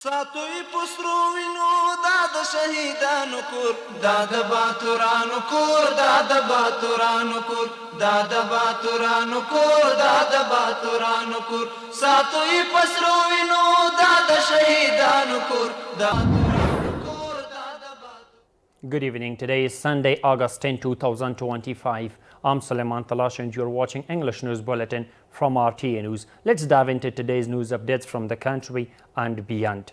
ساتوی پسرو وینو دا د شهیدانو کور دا د باتورانو کور دا د باتورانو کور دا د باتورانو کور دا د باتورانو کور ساتوی پسرو وینو دا د شهیدانو کور دا Good evening. Today is Sunday, August 10, 2025. I'm Suleiman Talash and you're watching English News Bulletin from RTA News. Let's dive into today's news updates from the country and beyond.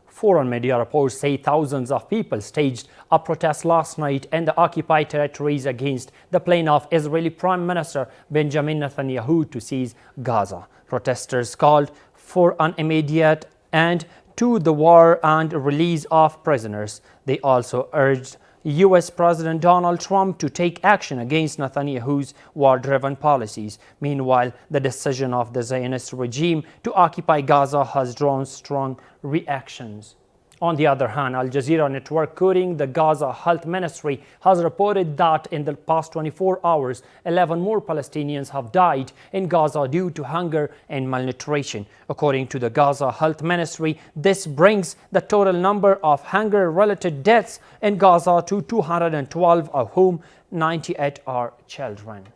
Foreign media reports say thousands of people staged a protest last night in the occupied territories against the plan of Israeli Prime Minister Benjamin Netanyahu to seize Gaza. Protesters called for an immediate end to the war and release of prisoners. They also urged U.S. President Donald Trump to take action against Netanyahu's war-driven policies. Meanwhile, the decision of the Zionist regime to occupy Gaza has drawn strong reactions. On the other hand, Al Jazeera network quoting the Gaza Health Ministry has reported that in the past 24 hours, 11 more Palestinians have died in Gaza due to hunger and malnutrition. According to the Gaza Health Ministry, this brings the total number of hunger-related deaths in Gaza to 212, of whom 98 are children.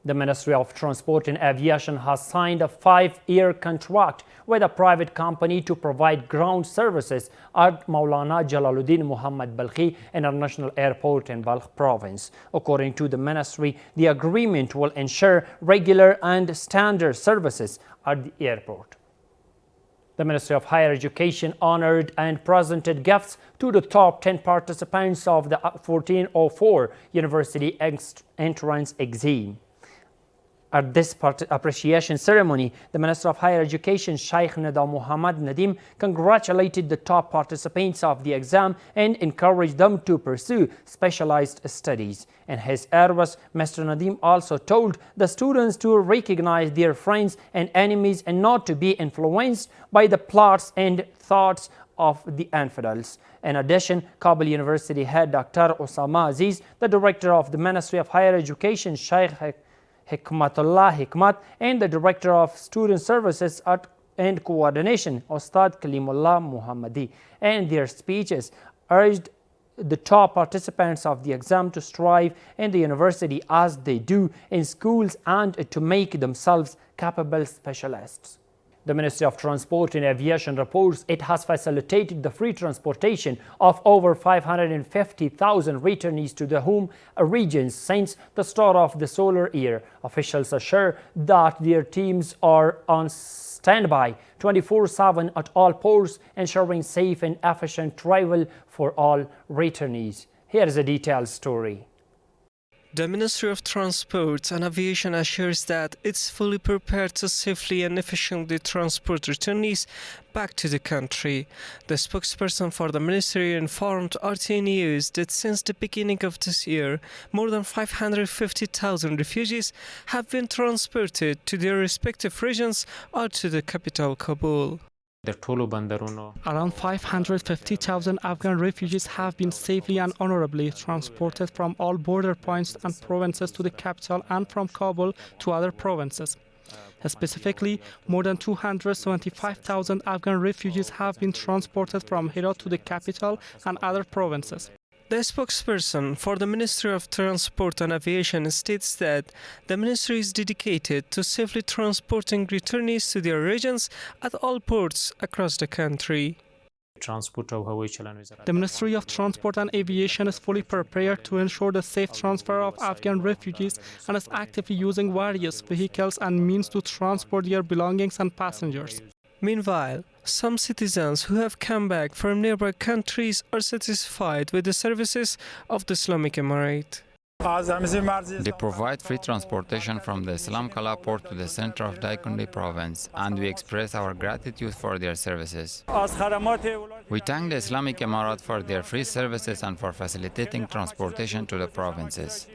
The Ministry of Transport and Aviation has signed a 5-year contract with a private company to provide ground services at Maulana Jalaluddin Muhammad Balkhi International Airport in Balkh Province. According to the ministry, the agreement will ensure regular and standard services at the airport. The Ministry of Higher Education honored and presented gifts to the top 10 participants of the 1404 University Entrance Exam. At this appreciation ceremony, the Minister of Higher Education, Sheikh Nida Muhammad Nadim, congratulated the top participants of the exam and encouraged them to pursue specialized studies. In his address, Mr. Nadim also told the students to recognize their friends and enemies and not to be influenced by the plots and thoughts of the infidels. In addition, Kabul University head Dr. Osama Aziz, the director of the Ministry of Higher Education, Sheikh Hikmatullah Hikmat, and the Director of Student Services and Coordination, Ustad Kalimullah Muhammadi, and their speeches urged the top participants of the exam to strive in the university as they do in schools and to make themselves capable specialists. The Ministry of Transport and Aviation reports it has facilitated the free transportation of over 550,000 returnees to the home regions since the start of the solar year. Officials assure that their teams are on standby 24/7 at all ports, ensuring safe and efficient travel for all returnees. Here is a detailed story. The Ministry of Transport and Aviation assures that it's fully prepared to safely and efficiently transport returnees back to the country. The spokesperson for the ministry informed RTA News that since the beginning of this year, more than 550,000 refugees have been transported to their respective regions or to the capital, Kabul. Around 550,000 Afghan refugees have been safely and honorably transported from all border points and provinces to the capital and from Kabul to other provinces. Specifically, more than 275,000 Afghan refugees have been transported from Herat to the capital and other provinces. The spokesperson for the Ministry of Transport and Aviation states that the ministry is dedicated to safely transporting returnees to their regions at all ports across the country. The Ministry of Transport and Aviation is fully prepared to ensure the safe transfer of Afghan refugees and is actively using various vehicles and means to transport their belongings and passengers. Meanwhile, some citizens who have come back from nearby countries are satisfied with the services of the Islamic Emirate. They provide free transportation from the Islam Kala port to the center of Daikundi province, and we express our gratitude for their services. We thank the Islamic Emirate for their free services and for facilitating transportation to the provinces.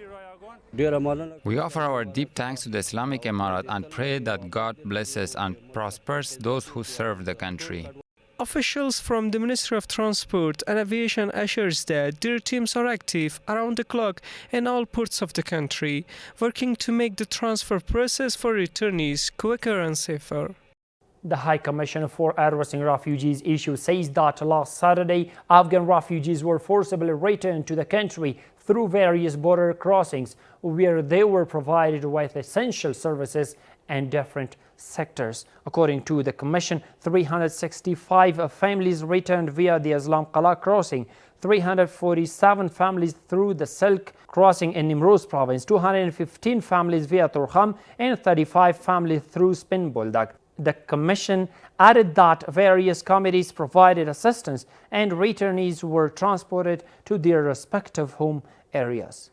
We offer our deep thanks to the Islamic Emirate and pray that God blesses and prospers those who serve the country. Officials from the Ministry of Transport and Aviation assures that their teams are active around the clock in all ports of the country, working to make the transfer process for returnees quicker and safer. The High Commissioner for Addressing Refugees issue says that last Saturday, Afghan refugees were forcibly returned to the country through various border crossings, where they were provided with essential services and different sectors. According to the Commission, 365 families returned via the Islam Qala crossing, 347 families through the Silk crossing in Nimruz province, 215 families via Turkham, and 35 families through Spin Buldak. The Commission added that various committees provided assistance and returnees were transported to their respective home areas.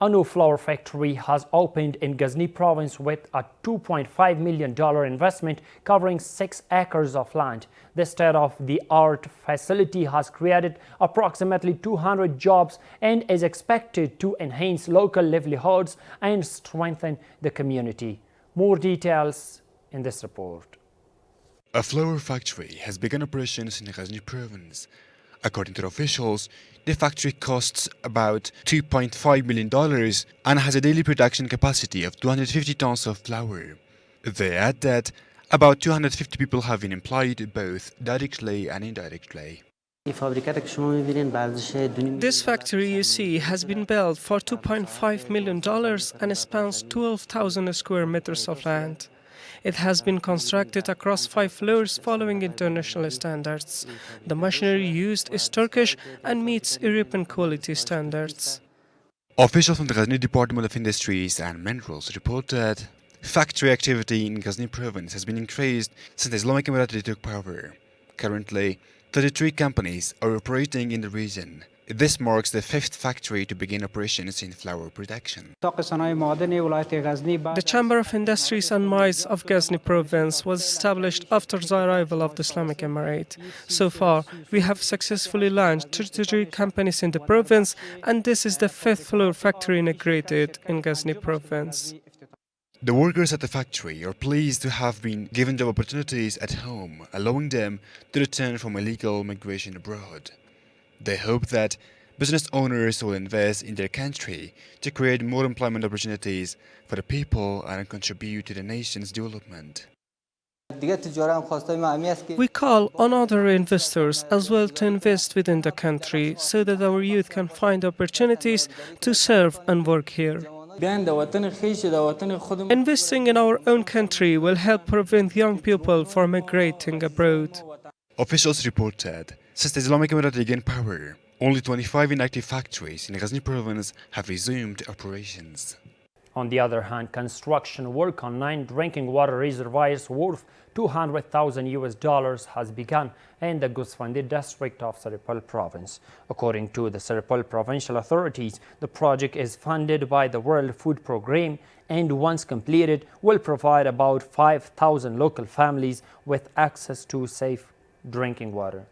A new flower factory has opened in Ghazni province with a $2.5 million investment covering 6 acres of land. This state-of-the-art facility has created approximately 200 jobs and is expected to enhance local livelihoods and strengthen the community. More details in this report. A flower factory has begun operations in Ghazni province. According to officials, the factory costs about $2.5 million and has a daily production capacity of 250 tons of flour. They add that about 250 people have been employed both directly and indirectly. This factory you see has been built for $2.5 million and spans 12,000 square meters of land. It has been constructed across 5 floors following international standards. The machinery used is Turkish and meets European quality standards. Officials from the Ghazni Department of Industries and Minerals report that factory activity in Ghazni province has been increased since the Islamic Emirati took power. Currently, 33 companies are operating in the region. This marks the 5th factory to begin operations in flour production. The Chamber of Industries and Mines of Ghazni province was established after the arrival of the Islamic Emirate. So far, we have successfully launched 33 companies in the province, and this is the 5th flour factory integrated in Ghazni province. The workers at the factory are pleased to have been given job opportunities at home, allowing them to return from illegal migration abroad. They hope that business owners will invest in their country to create more employment opportunities for the people and contribute to the nation's development. We call on other investors as well to invest within the country so that our youth can find opportunities to serve and work here. Investing in our own country will help prevent young people from migrating abroad. Officials reported since the Islamic Emirate regained power, only 25 inactive factories in Ghazni province have resumed operations. On the other hand, construction work on 9 drinking water reservoirs worth $200,000 has begun in the Gusfandi district of Saripal province. According to the Saripal provincial authorities, the project is funded by the World Food Programme and once completed will provide about 5,000 local families with access to safe drinking water.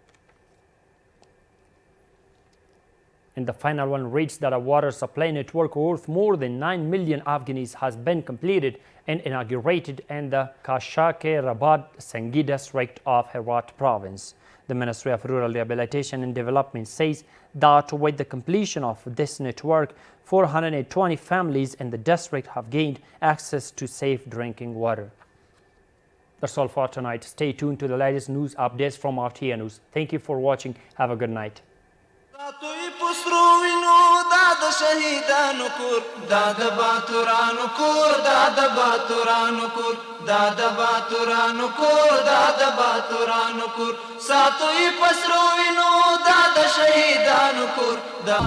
And the final one reads that a water supply network worth more than 9 million Afghanis has been completed and inaugurated in the Kashake-Rabad Sengi district of Herat province. The Ministry of Rural Rehabilitation and Development says that with the completion of this network, 420 families in the district have gained access to safe drinking water. That's all for tonight. Stay tuned to the latest news updates from RTA News. Thank you for watching. Have a good night. Sato i pasro vino da shahidanu kur da